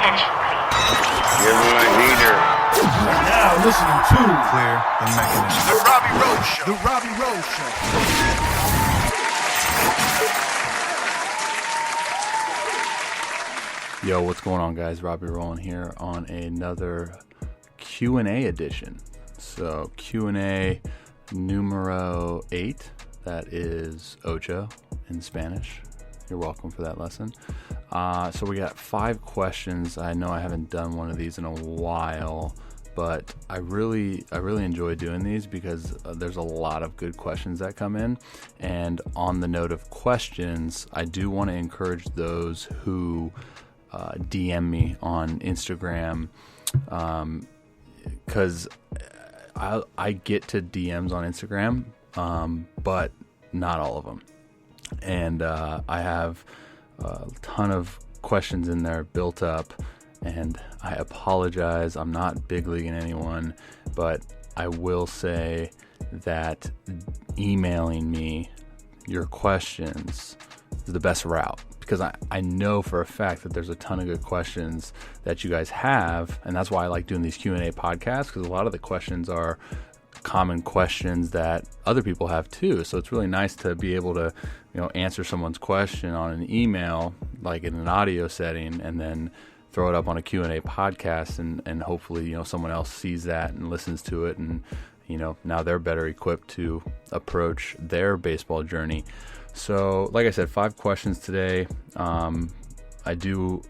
You're my leader. Right now, listening to Clear the Mechanism. The Robby Rose Show. The Robby Rose Show. Yo, what's going on, guys? Robby rolling here on another Q&A edition. So Q&A numero 8, that is ocho in Spanish. You're welcome for that lesson. So we got 5 questions. I know I haven't done one of these in a while, but I really enjoy doing these because there's a lot of good questions that come in. And on the note of questions, I do want to encourage those who DM me on Instagram, because I get to DMs on Instagram, but not all of them. And I have a ton of questions in there built up, and I apologize. I'm not big leaguing anyone, but I will say that emailing me your questions is the best route, because I know for a fact that there's a ton of good questions that you guys have, and that's why I like doing these Q&A podcasts, because a lot of the questions are common questions that other people have too. So it's really nice to be able to, answer someone's question on an email, like in an audio setting, and then throw it up on a Q&A podcast, and hopefully, someone else sees that and listens to it, and, now they're better equipped to approach their baseball journey. So, like I said, 5 questions today. I do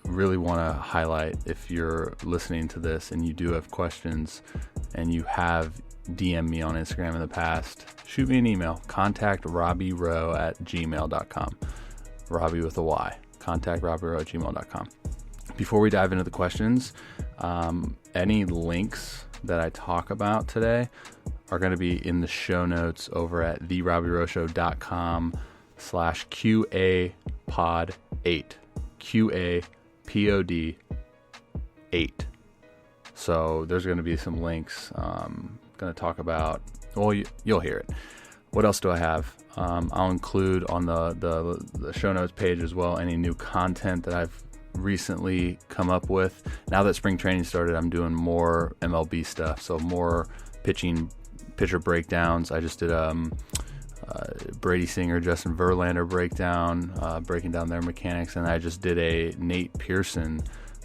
really want to highlight, if you're listening to this and you do have questions and you have DM'd me on Instagram in the past, shoot me an email. Contact robbyrow@gmail.com. Robby with a Y. Contact robbyrow@gmail.com. Before we dive into the questions, any links that I talk about today are going to be in the show notes over at therobbyrowshow.com/QAPod8. QAPOD 8. So there's going to be some links. Going to talk about, well, you'll hear it. What else do I have? I'll include on the show notes page as well any new content that I've recently come up with. Now that spring training started, I'm doing more MLB stuff, so more pitcher breakdowns. I just did Brady Singer, Justin Verlander breakdown, breaking down their mechanics, and I just did a Nate Pearson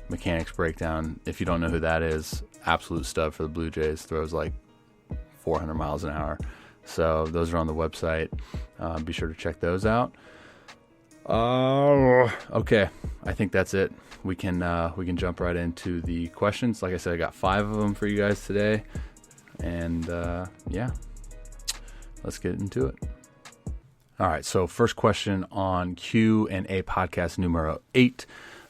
mechanics breakdown. If you don't know who that is, absolute stud for the Blue Jays, throws like 400 miles an hour. So those are on the website. Be sure to check those out. Okay, I think that's it. We can jump right into the questions. Like I said, I got 5 of them for you guys today, and let's get into it. All right, so first question on Q&A podcast numero 8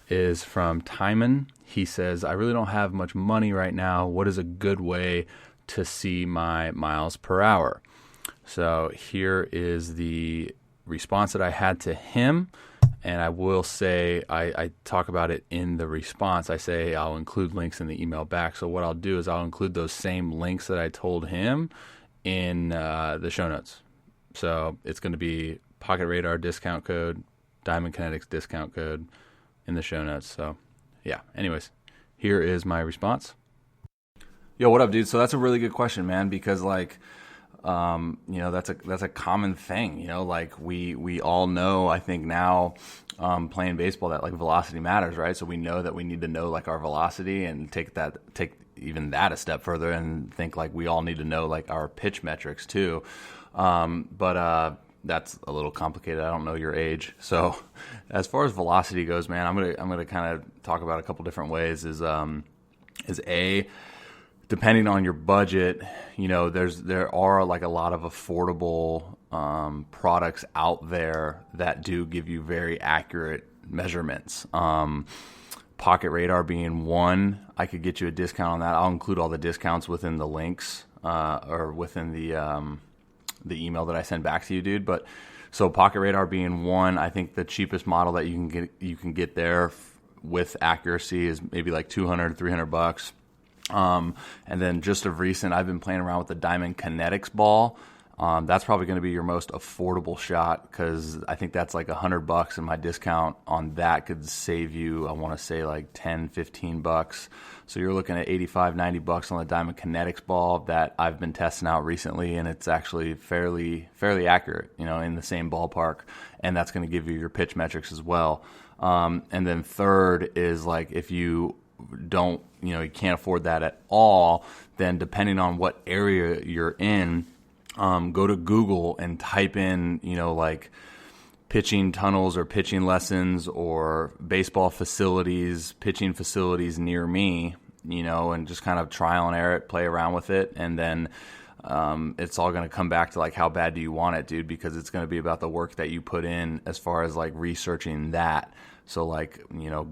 is from Timon. He says, I really don't have much money right now. What is a good way to see my miles per hour? So here is the response that I had to him, and I will say, I talk about it in the response. I say I'll include links in the email back. So what I'll do is I'll include those same links that I told him in the show notes. So it's going to be Pocket Radar discount code, Diamond Kinetics discount code in the show notes. So yeah, anyways, here is my response. Yo, what up, dude? So that's a really good question, man, because that's a common thing, like we all know, I think now, playing baseball, that like velocity matters, right? So we know that we need to know like our velocity, and take even that a step further and think like we all need to know like our pitch metrics too. But that's a little complicated. I don't know your age. So as far as velocity goes, man, I'm gonna kind of talk about a couple different ways. Is A, depending on your budget, there are like a lot of affordable products out there that do give you very accurate measurements. Pocket Radar being one, I could get you a discount on that. I'll include all the discounts within the links or within the email that I send back to you, dude. But so Pocket Radar being one, I think the cheapest model that you can get there with accuracy is maybe like $200, $300. And then just of recent, I've been playing around with the Diamond Kinetics ball. That's probably going to be your most affordable shot, because I think that's like $100, and my discount on that could save you, I want to say like 10, 15 bucks. So you're looking at 85, 90 bucks on the Diamond Kinetics ball that I've been testing out recently, and it's actually fairly accurate, in the same ballpark, and that's going to give you your pitch metrics as well. And then third is like, if you don't, you can't afford that at all, then depending on what area you're in, go to Google and type in, like pitching tunnels or pitching lessons or baseball facilities, pitching facilities near me, and just kind of trial and error it, play around with it. And then it's all going to come back to like, how bad do you want it, dude? Because it's going to be about the work that you put in as far as like researching that. So like,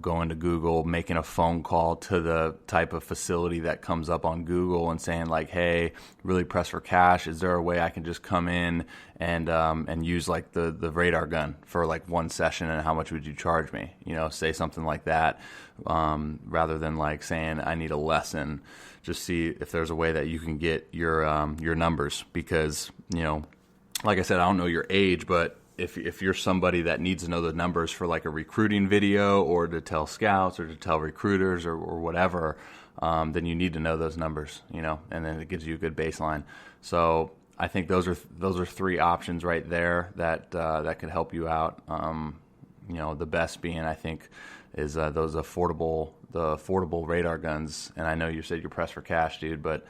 going to Google, making a phone call to the type of facility that comes up on Google and saying like, hey, really pressed for cash. Is there a way I can just come in and use like the radar gun for like one session, and how much would you charge me? Say something like that, rather than like saying I need a lesson. Just see if there's a way that you can get your numbers, because, like I said, I don't know your age, but if you're somebody that needs to know the numbers for like a recruiting video, or to tell scouts, or to tell recruiters, or whatever, then you need to know those numbers, and then it gives you a good baseline. So I think those are three options right there that could help you out. The best being, I think, is those affordable radar guns. And I know you said you're pressed for cash, dude, but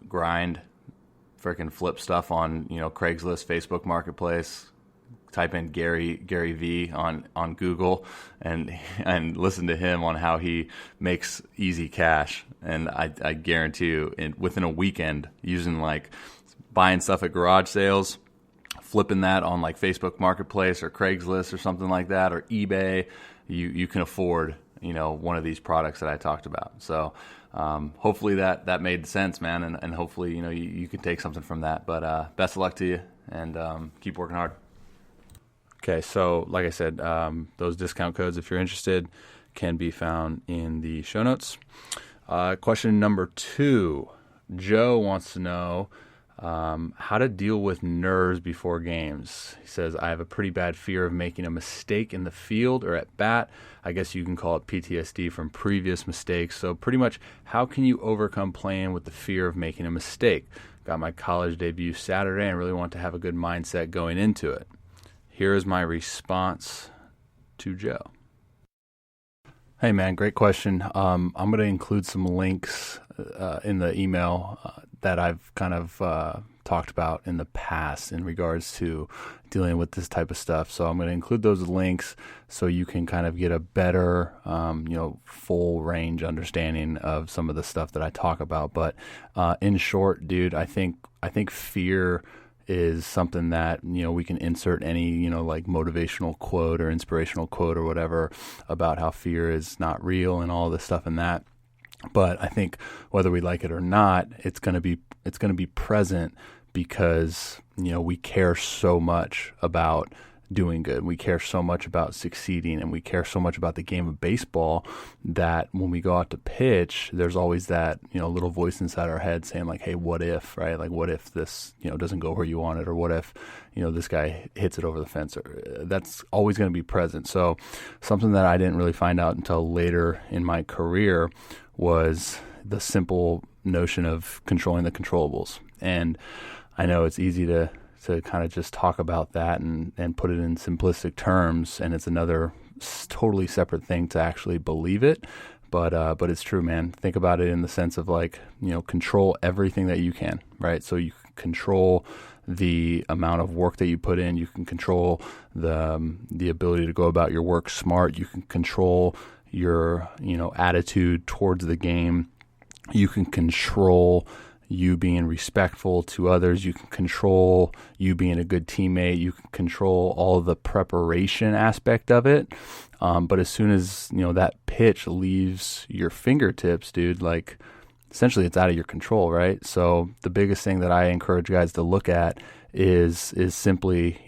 grind, freaking flip stuff on Craigslist, Facebook Marketplace. Type in Gary V on Google and listen to him on how he makes easy cash. And I guarantee you, within a weekend, using like buying stuff at garage sales, flipping that on like Facebook Marketplace or Craigslist or something like that, or eBay, you can afford one of these products that I talked about. So hopefully that made sense, man, and hopefully you can take something from that. But best of luck to you, and keep working hard. Okay, so like I said, those discount codes, if you're interested, can be found in the show notes. Question number 2, Joe wants to know how to deal with nerves before games. He says, I have a pretty bad fear of making a mistake in the field or at bat. I guess you can call it PTSD from previous mistakes. So pretty much, how can you overcome playing with the fear of making a mistake? Got my college debut Saturday and really want to have a good mindset going into it. Here is my response to Joe. Hey, man, great question. I'm going to include some links in the email that I've kind of talked about in the past in regards to dealing with this type of stuff. So I'm going to include those links so you can kind of get a better, full range understanding of some of the stuff that I talk about. But in short, dude, I think fear is something that, we can insert any, like motivational quote or inspirational quote or whatever about how fear is not real and all this stuff and that. But I think whether we like it or not, it's going to be present because, we care so much about doing good. We care so much about succeeding, and we care so much about the game of baseball that when we go out to pitch, there's always that, little voice inside our head saying like, hey, what if, right? Like, what if this, doesn't go where you want it? Or what if, this guy hits it over the fence? Or that's always going to be present. So something that I didn't really find out until later in my career was the simple notion of controlling the controllables. And I know it's easy to kind of just talk about that and put it in simplistic terms, and it's another totally separate thing to actually believe it. But it's true, man. Think about it in the sense of like, control everything that you can, right? So you can control the amount of work that you put in. You can control the ability to go about your work smart. You can control your, attitude towards the game. You can control you being respectful to others. You can control you being a good teammate. You can control all the preparation aspect of it. But as soon as, that pitch leaves your fingertips, dude, like essentially it's out of your control, right? So the biggest thing that I encourage guys to look at is simply,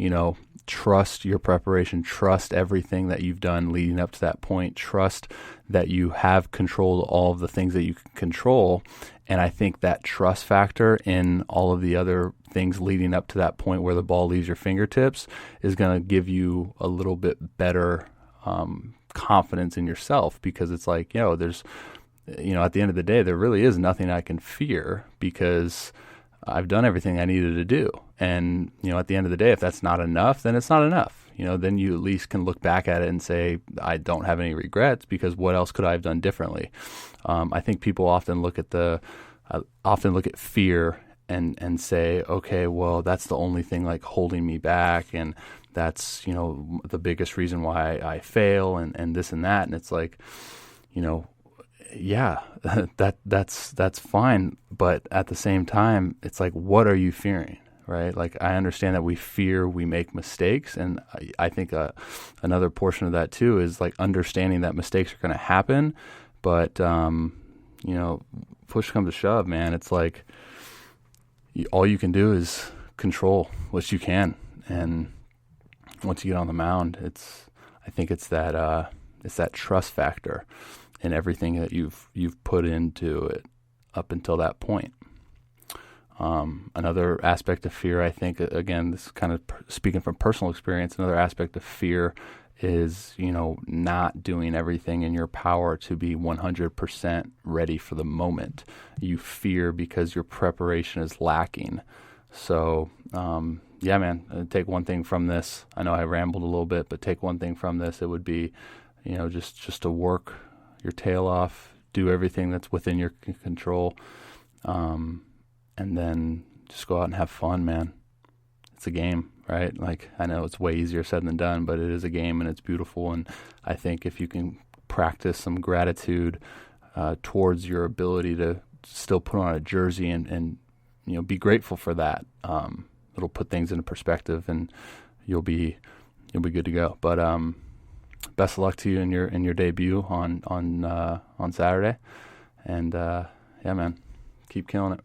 trust your preparation, trust everything that you've done leading up to that point, trust that you have controlled all of the things that you can control, And I think that trust factor in all of the other things leading up to that point where the ball leaves your fingertips is going to give you a little bit better confidence in yourself, because it's like, there's, at the end of the day, there really is nothing I can fear because I've done everything I needed to do. And, at the end of the day, if that's not enough, then it's not enough. Then you at least can look back at it and say, I don't have any regrets, because what else could I have done differently? I think people often look at fear and say, okay, well, that's the only thing like holding me back, and that's, the biggest reason why I fail, and this and that. And it's like, yeah, that's fine. But at the same time, it's like, what are you fearing? Right? Like, I understand that we fear we make mistakes. And I think another portion of that too is like understanding that mistakes are going to happen. But, push comes to shove, man. It's like all you can do is control what you can. And once you get on the mound, I think it's that trust factor in everything that you've put into it up until that point. Another aspect of fear, I think, again, this is kind of speaking from personal experience, another aspect of fear is, not doing everything in your power to be 100% ready for the moment. You fear because your preparation is lacking. So, yeah, man, take one thing from this. I know I rambled a little bit, but take one thing from this. It would be, just to work your tail off, do everything that's within your control, and then just go out and have fun, man. It's a game, right? Like, I know it's way easier said than done, but it is a game and it's beautiful. And I think if you can practice some gratitude towards your ability to still put on a jersey and be grateful for that, it'll put things into perspective, and you'll be good to go. But best of luck to you in your debut on Saturday, and yeah, man, keep killing it.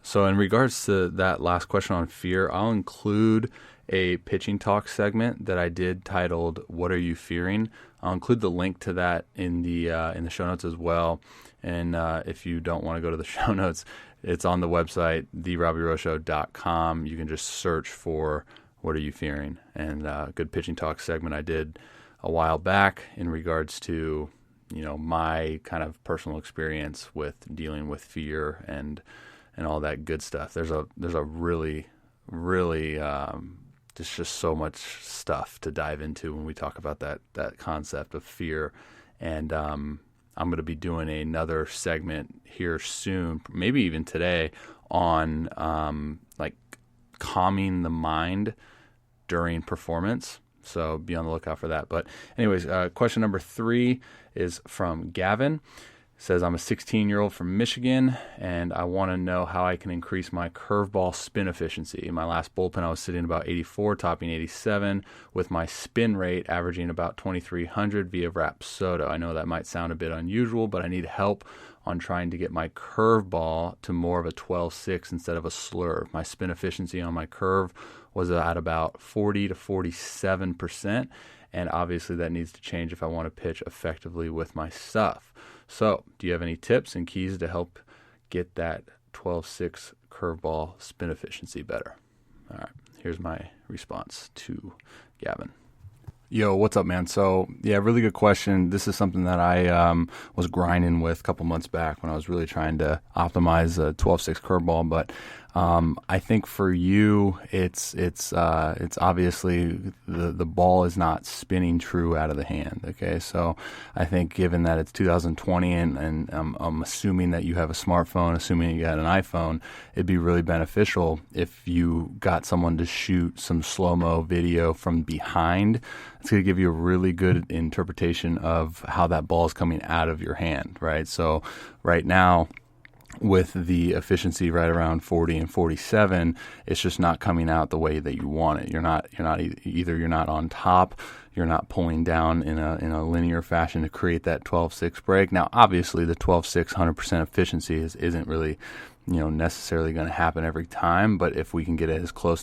So in regards to that last question on fear, I'll include a pitching talk segment that I did titled "What Are You Fearing?" I'll include the link to that in the show notes as well. And if you don't want to go to the show notes, it's on the website, therobbyroshow.com. You can just search for "What Are You Fearing?" And a good pitching talk segment I did a while back in regards to my kind of personal experience with dealing with fear and all that good stuff. There's a really just so much stuff to dive into when we talk about that concept of fear. And I'm going to be doing another segment here soon, maybe even today, on like calming the mind during performance. So be on the lookout for that. But anyways, question number 3 is from Gavin. Says, I'm a 16-year-old from Michigan, and I want to know how I can increase my curveball spin efficiency. In my last bullpen, I was sitting about 84, topping 87, with my spin rate averaging about 2,300 via Rapsodo. I know that might sound a bit unusual, but I need help on trying to get my curveball to more of a 12-6 instead of a slurve. My spin efficiency on my curve was at about 40 to 47%, and obviously that needs to change if I want to pitch effectively with my stuff. So, do you have any tips and keys to help get that 12-6 curveball spin efficiency better? All right, here's my response to Gavin. Yo, what's up, man? So, yeah, really good question. This is something that I was grinding with a couple months back when I was really trying to optimize a 12-6 curveball. But I think for you, it's obviously the ball is not spinning true out of the hand. Okay, so I think given that it's 2020 and I'm assuming that you have a smartphone, assuming you got an iPhone, it'd be really beneficial if you got someone to shoot some slow-mo video from behind. It's going to give you a really good interpretation of how that ball is coming out of your hand, right? So right now, with the efficiency right around 40 and 47, it's just not coming out the way that you want it. You're not either you're not on top, you're not pulling down in a linear fashion to create that 12-6 break. Now, obviously, the 12-6 100% efficiency isn't really necessarily going to happen every time, but if we can get it as close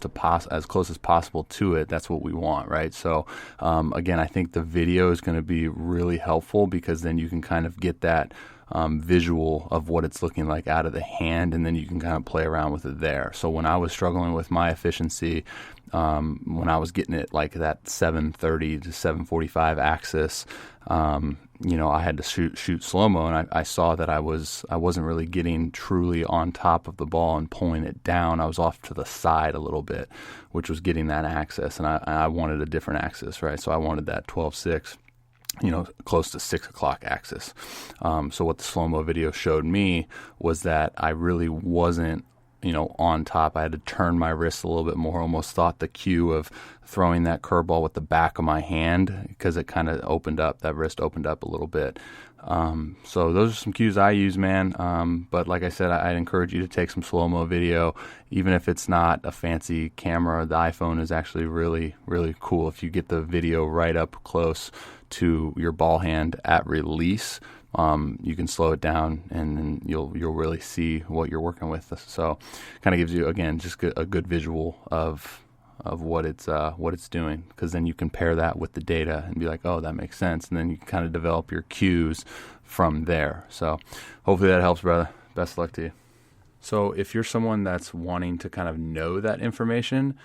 as possible to it, that's what we want, right? So again, I think the video is going to be really helpful, because then you can kind of get that visual of what it's looking like out of the hand, and then you can kind of play around with it there. So when I was struggling with my efficiency, when I was getting it like that 730 to 745 axis, I had to shoot slow-mo, and I saw that I wasn't really getting truly on top of the ball and pulling it down. I was off to the side a little bit, which was getting that axis, and I wanted a different axis, right? So I wanted that 12.6, close to 6 o'clock axis. So what the slow-mo video showed me was that I really wasn't on top. I had to turn my wrist a little bit more, almost thought the cue of throwing that curveball with the back of my hand, because it kind of opened up, that wrist opened up a little bit. So those are some cues I use, man. But like I said, I'd encourage you to take some slow-mo video, even if it's not a fancy camera. The iPhone is actually really, really cool. If you get the video right up close to your ball hand at release, you can slow it down, and then you'll really see what you're working with. So kind of gives you, again, just a good visual of what it's doing, because then you compare that with the data and be like, oh, that makes sense, and then you can kind of develop your cues from there. So hopefully that helps, brother. Best of luck to you. So if you're someone that's wanting to kind of know that information,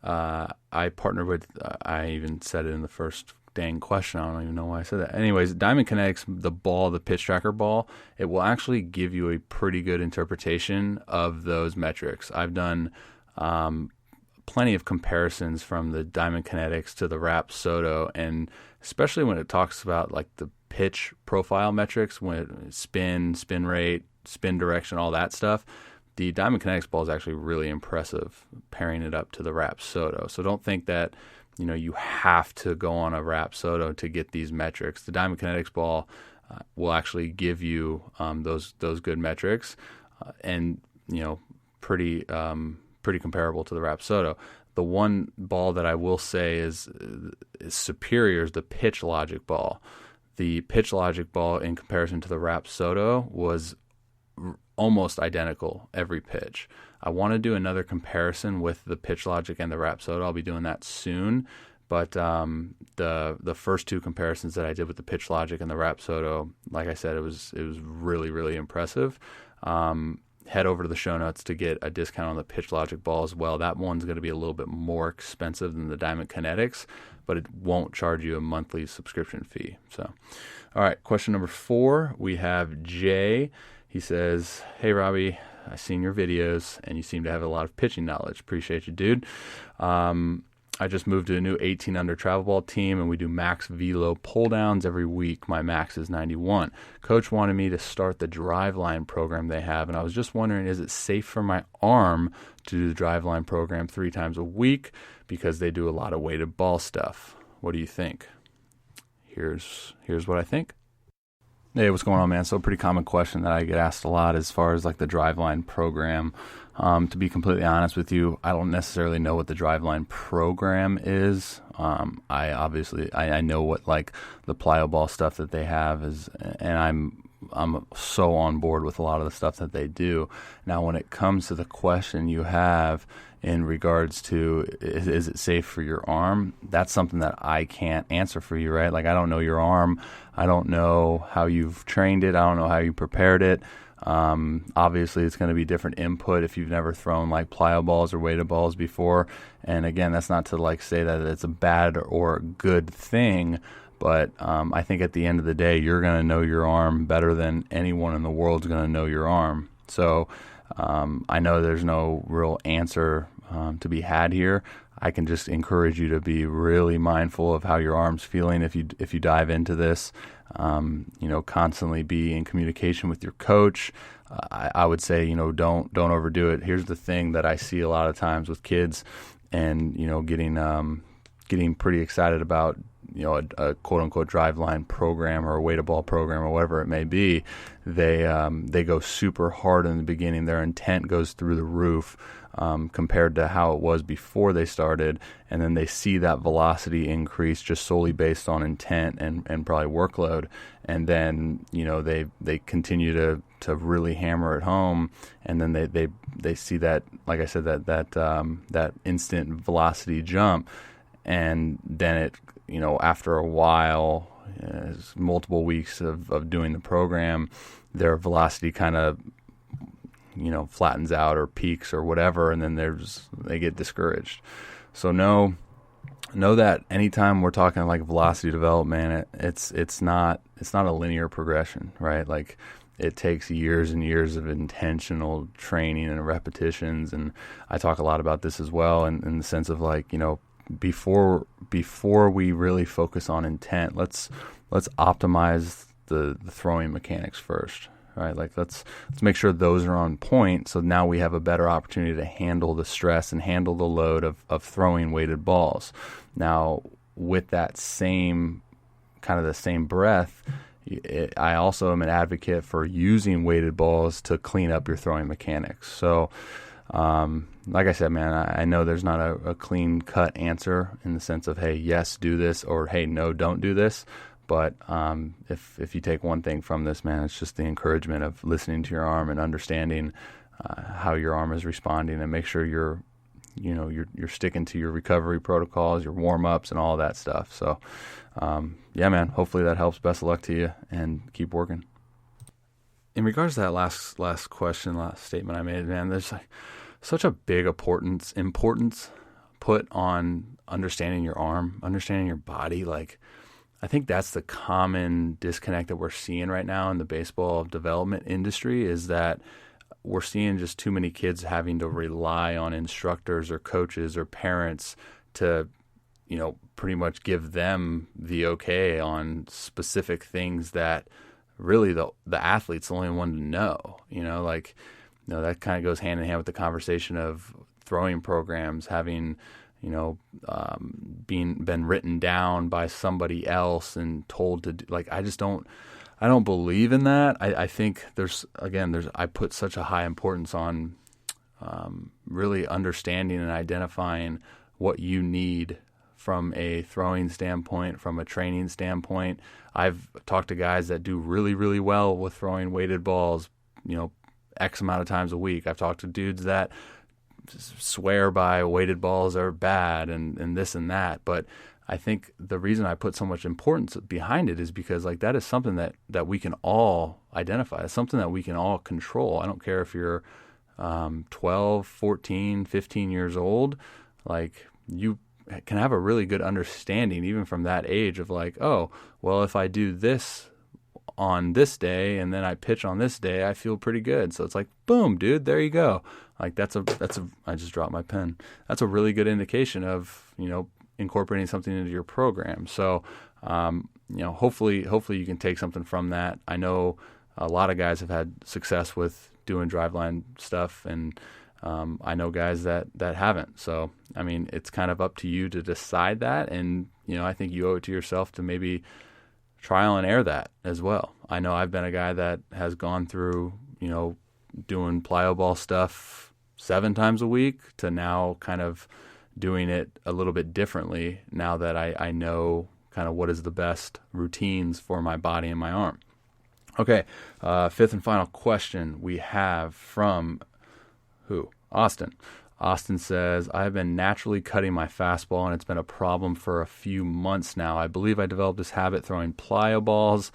I partnered with, I even said it in the first dang question. I don't even know why I said that. Anyways, Diamond Kinetics, the pitch tracker ball, it will actually give you a pretty good interpretation of those metrics. I've done plenty of comparisons from the Diamond Kinetics to the Rapsodo, and especially when it talks about like the pitch profile metrics, when spin rate, spin direction, all that stuff, the Diamond Kinetics ball is actually really impressive pairing it up to the Rapsodo. So don't think that you have to go on a Rapsodo to get these metrics. The Diamond Kinetics ball will actually give you those good metrics, and pretty comparable to the Rapsodo. The one ball that I will say is superior is the Pitch Logic ball. The Pitch Logic ball, in comparison to the Rapsodo, was almost identical every pitch. I want to do another comparison with the Pitch Logic and the Rapsodo. I'll be doing that soon. But the first two comparisons that I did with the Pitch Logic and the Rapsodo, like I said, it was really, really impressive. Head over to the show notes to get a discount on the Pitch Logic ball as well. That one's going to be a little bit more expensive than the Diamond Kinetics, but it won't charge you a monthly subscription fee. So, all right, question number 4, we have Jay. He says, hey, Robby, I've seen your videos, and you seem to have a lot of pitching knowledge. Appreciate you, dude. I just moved to a new 18 under travel ball team, and we do max velo pull downs every week. My max is 91. Coach wanted me to start the Driveline program they have, and I was just wondering, is it safe for my arm to do the Driveline program 3 times a week, because they do a lot of weighted ball stuff? What do you think? Here's what I think. Hey, what's going on, man? So a pretty common question that I get asked a lot as far as like the Driveline program. To be completely honest with you, I don't necessarily know what the Driveline program is. I know what like the plyo ball stuff that they have is, and I'm so on board with a lot of the stuff that they do. Now, when it comes to the question you have in regards to is it safe for your arm, that's something that I can't answer for you, right? Like, I don't know your arm. I don't know how you've trained it. I don't know how you prepared it. Obviously, it's going to be different input if you've never thrown like plyo balls or weighted balls before. And again, that's not to like say that it's a bad or good thing, but I think at the end of the day, you're going to know your arm better than anyone in the world is going to know your arm. So I know there's no real answer to be had here. I can just encourage you to be really mindful of how your arm's feeling if you dive into this. Constantly be in communication with your coach. I would say, don't overdo it. Here's the thing that I see a lot of times with kids, and getting pretty excited about a quote unquote Driveline program or a weighted ball program or whatever it may be, they go super hard in the beginning. Their intent goes through the roof compared to how it was before they started, and then they see that velocity increase just solely based on intent and probably workload, and then they continue to really hammer it home, and then they see that, like I said, that instant velocity jump, and then it after a while, multiple weeks of doing the program, their velocity kind of flattens out or peaks or whatever, and then they get discouraged. So know that anytime we're talking like velocity development, it's not a linear progression, right? Like, it takes years and years of intentional training and repetitions, and I talk a lot about this as well in the sense of like, before we really focus on intent, let's optimize the throwing mechanics first. Right, like let's make sure those are on point. So now we have a better opportunity to handle the stress and handle the load of throwing weighted balls. Now, with that same breath, I also am an advocate for using weighted balls to clean up your throwing mechanics. So, like I said, man, I know there's not a clean cut answer in the sense of, hey, yes, do this, or hey, no, don't do this. But if you take one thing from this, man, it's just the encouragement of listening to your arm and understanding how your arm is responding, and make sure you're sticking to your recovery protocols, your warm ups, and all that stuff. So, yeah, man, hopefully that helps. Best of luck to you, and keep working. In regards to that last statement I made, man, there's like such a big importance put on understanding your arm, understanding your body, like. I think that's the common disconnect that we're seeing right now in the baseball development industry, is that we're seeing just too many kids having to rely on instructors or coaches or parents to, pretty much give them the okay on specific things that really the athlete's the only one to know. That kind of goes hand in hand with the conversation of throwing programs having been written down by somebody else and told to do, like, I don't believe in that. I think I put such a high importance on really understanding and identifying what you need from a throwing standpoint, from a training standpoint. I've talked to guys that do really, really well with throwing weighted balls, X amount of times a week. I've talked to dudes that swear by weighted balls are bad and this and that. But I think the reason I put so much importance behind it is because, like, that is something that we can all identify. It's something that we can all control. I don't care if you're 12, 14, 15 years old. Like, you can have a really good understanding even from that age of like, oh, well, if I do this on this day and then I pitch on this day, I feel pretty good. So it's like, boom, dude, there you go. Like, I just dropped my pen. That's a really good indication of, incorporating something into your program. So, hopefully you can take something from that. I know a lot of guys have had success with doing Driveline stuff, and I know guys that haven't. So, I mean, it's kind of up to you to decide that. And, I think you owe it to yourself to maybe trial and error that as well. I know I've been a guy that has gone through, doing plyo ball stuff 7 times a week to now kind of doing it a little bit differently now that I know kind of what is the best routines for my body and my arm. Okay, fifth and final question we have from who? Austin. Austin says, I have been naturally cutting my fastball, and it's been a problem for a few months now. I believe I developed this habit throwing plyo balls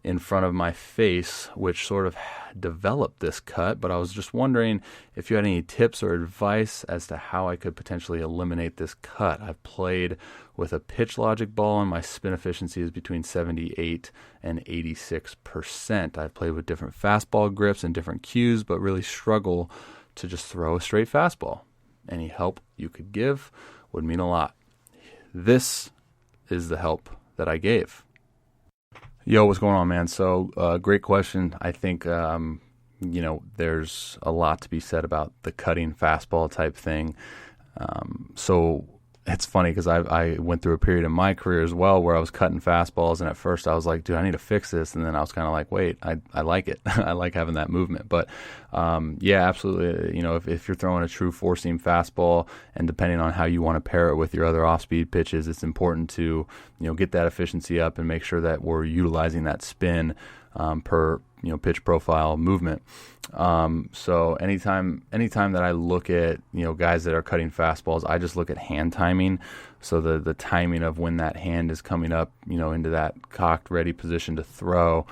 in front of my face, which sort of developed this cut, but I was just wondering if you had any tips or advice as to how I could potentially eliminate this cut. I've played with a pitch logic ball, and my spin efficiency is between 78 and 86%. I've played with different fastball grips and different cues, but really struggle to just throw a straight fastball. Any help you could give would mean a lot. This is the help that I gave. Yo, what's going on, man? So, great question. I think, there's a lot to be said about the cutting fastball type thing. So it's funny because I went through a period in my career as well where I was cutting fastballs, and at first I was like, dude, I need to fix this, and then I was kind of like, wait, I like it. I like having that movement. But yeah, absolutely. If you're throwing a true four-seam fastball, and depending on how you want to pair it with your other off-speed pitches, it's important to get that efficiency up and make sure that we're utilizing that spin per pitch profile movement. So anytime that I look at guys that are cutting fastballs, I just look at hand timing. So the timing of when that hand is coming up into that cocked ready position to throw.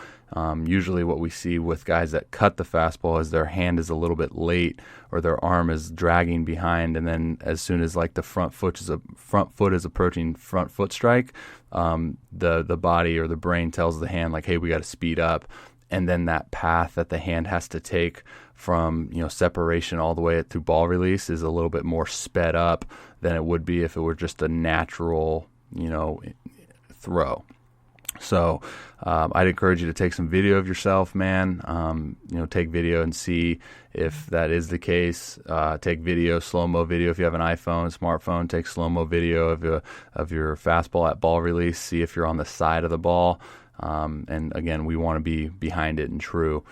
Usually what we see with guys that cut the fastball is their hand is a little bit late, or their arm is dragging behind, and then as soon as like the front foot is approaching front foot strike, the body or the brain tells the hand like, hey, we got to speed up. And then that path that the hand has to take from separation all the way through ball release is a little bit more sped up than it would be if it were just a natural throw. So I'd encourage you to take some video of yourself, man. Take video and see if that is the case. Take video, slow-mo video if you have an iPhone, smartphone. Take slow-mo video of your fastball at ball release. See if you're on the side of the ball. And again, we want to be behind it and true.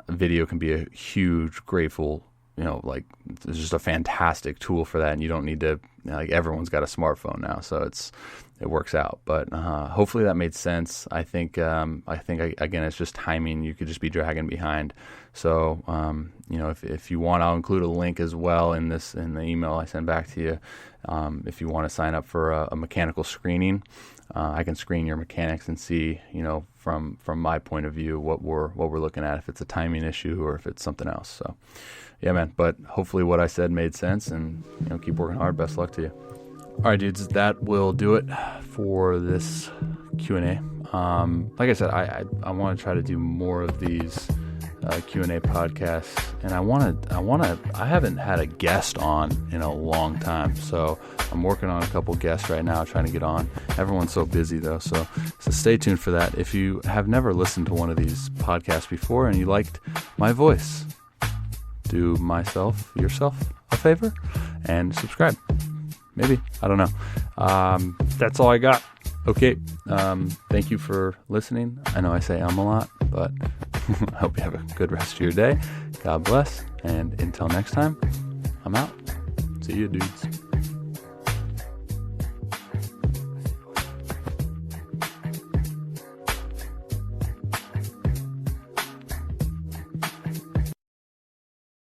Video can be a huge, grateful, it's just a fantastic tool for that. And you don't need to, everyone's got a smartphone now, so it works out. But hopefully that made sense. I think again, it's just timing. You could just be dragging behind. So if you want, I'll include a link as well in the email I send back to you. If you want to sign up for a mechanical screening, I can screen your mechanics and see, from my point of view, what we're looking at, if it's a timing issue or if it's something else. So, yeah, man. But hopefully what I said made sense, and keep working hard. Best luck to you. All right, dudes, that will do it for this Q&A. Like I said, I want to try to do more of these Q&A podcasts, and I haven't had a guest on in a long time, so I'm working on a couple guests right now, trying to get on. Everyone's so busy though, so stay tuned for that. If you have never listened to one of these podcasts before and you liked my voice, do yourself a favor and subscribe. Maybe, I don't know. That's all I got. Okay, thank you for listening. I know I say a lot, but I hope you have a good rest of your day. God bless, and until next time, I'm out. See you, dudes.